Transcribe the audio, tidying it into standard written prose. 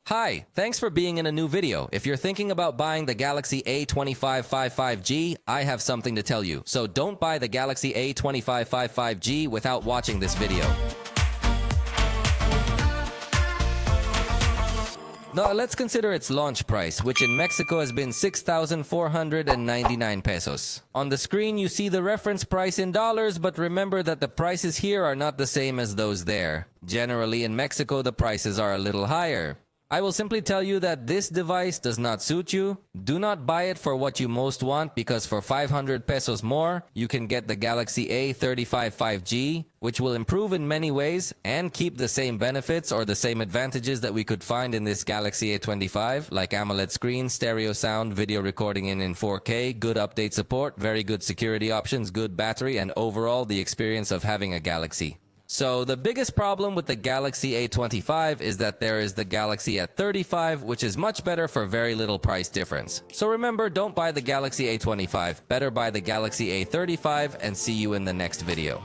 Hi, thanks for being in a new video. If you're thinking about buying the Galaxy A25 55G, I have something to tell you. So don't buy the Galaxy A25 55G without watching this video. Now, let's consider its launch price, which in Mexico has been 6,499 pesos. On the screen, you see the reference price in dollars, but remember that the prices here are not the same as those there. Generally, in Mexico, the prices are a little higher. I will simply tell you that this device does not suit you. Do not buy it for what you most want, because for 500 pesos more, you can get the Galaxy A35 5G, which will improve in many ways and keep the same benefits or the same advantages that we could find in this Galaxy A25, like AMOLED screen, stereo sound, video recording in 4K, good update support, very good security options, good battery, and overall the experience of having a Galaxy. So the biggest problem with the Galaxy A25 is that there is the Galaxy A35, which is much better for very little price difference. So remember, don't buy the Galaxy A25. Better buy the Galaxy A35, and see you in the next video.